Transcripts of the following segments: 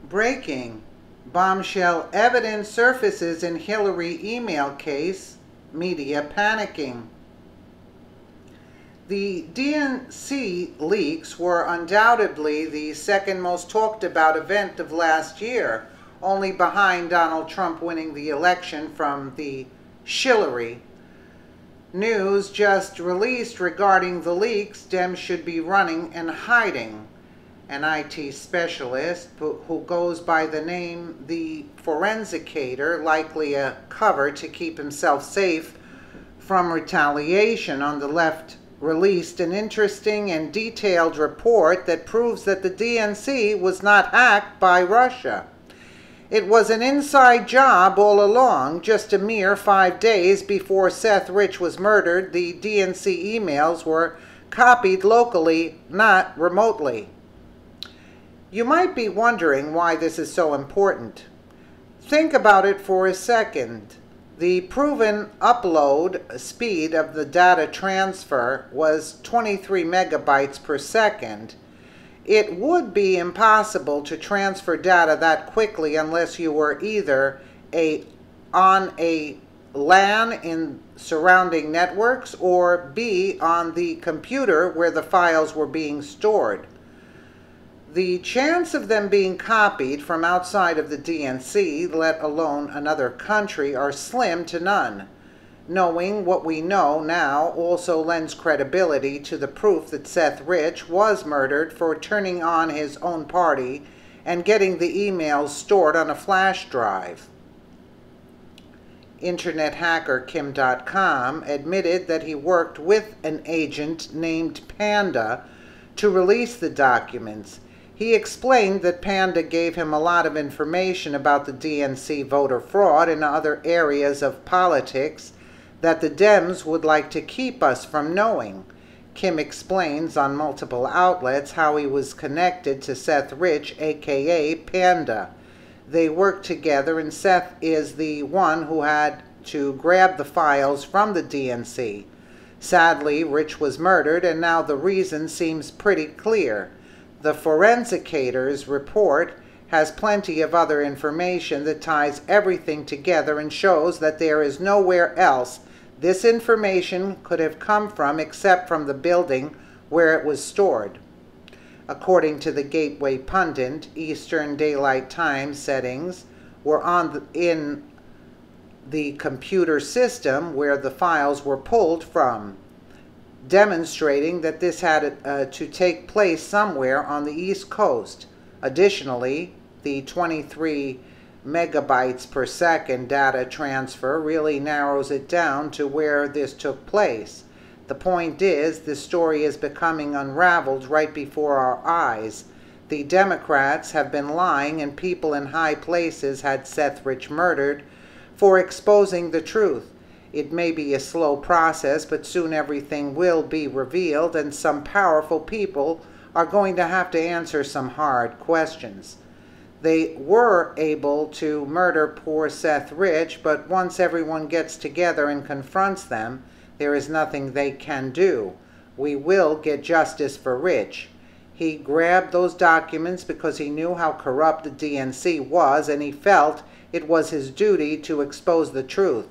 Breaking. Bombshell evidence surfaces in Hillary email case. Media panicking. The DNC leaks were undoubtedly the second most talked about event of last year, only behind Donald Trump winning the election from the Shillery. News just released regarding the leaks. Dems should be running and hiding. An IT specialist who goes by the name the Forensicator, likely a cover to keep himself safe from retaliation on the left, released an interesting and detailed report that proves that the DNC was not hacked by Russia. It was an inside job all along. Just a mere 5 days before Seth Rich was murdered, the DNC emails were copied locally, not remotely. You might be wondering why this is so important. Think about it for a second. The proven upload speed of the data transfer was 23 megabytes per second. It would be impossible to transfer data that quickly unless you were either on a LAN in surrounding networks or B on the computer where the files were being stored. The chance of them being copied from outside of the DNC, let alone another country, are slim to none. Knowing what we know now also lends credibility to the proof that Seth Rich was murdered for turning on his own party and getting the emails stored on a flash drive. Internet hacker Kim.com admitted that he worked with an agent named Panda to release the documents. He explained that Panda gave him a lot of information about the DNC voter fraud and other areas of politics that the Dems would like to keep us from knowing. Kim explains on multiple outlets how he was connected to Seth Rich, aka Panda. They worked together, and Seth is the one who had to grab the files from the DNC. Sadly, Rich was murdered, and now the reason seems pretty clear. The Forensicator's report has plenty of other information that ties everything together and shows that there is nowhere else this information could have come from except from the building where it was stored. According to the Gateway Pundit, Eastern Daylight Time settings were in the computer system where the files were pulled from, demonstrating that this had to take place somewhere on the East Coast. Additionally, the 23 megabytes per second data transfer really narrows it down to where this took place. The point is, this story is becoming unraveled right before our eyes. The Democrats have been lying, and people in high places had Seth Rich murdered for exposing the truth. It may be a slow process, but soon everything will be revealed, and some powerful people are going to have to answer some hard questions. They were able to murder poor Seth Rich, but once everyone gets together and confronts them, there is nothing they can do. We will get justice for Rich. He grabbed those documents because he knew how corrupt the DNC was, and he felt it was his duty to expose the truth.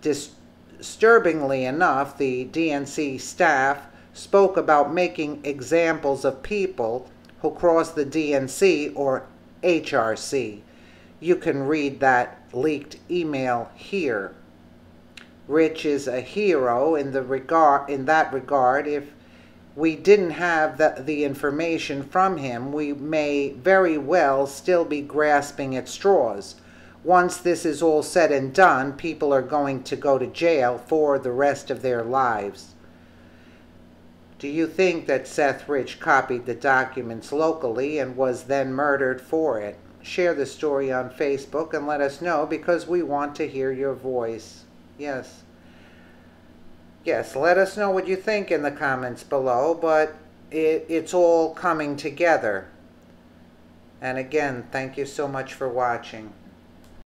Disturbingly enough, the DNC staff spoke about making examples of people who cross the DNC or HRC. You can read that leaked email here. Rich is a hero in that regard. If we didn't have the information from him, we may very well still be grasping at straws. Once this is all said and done, people are going to go to jail for the rest of their lives. Do you think that Seth Rich copied the documents locally and was then murdered for it? Share the story on Facebook and let us know, because we want to hear your voice. Yes. Yes, let us know what you think in the comments below, but it's all coming together. And again, thank you so much for watching.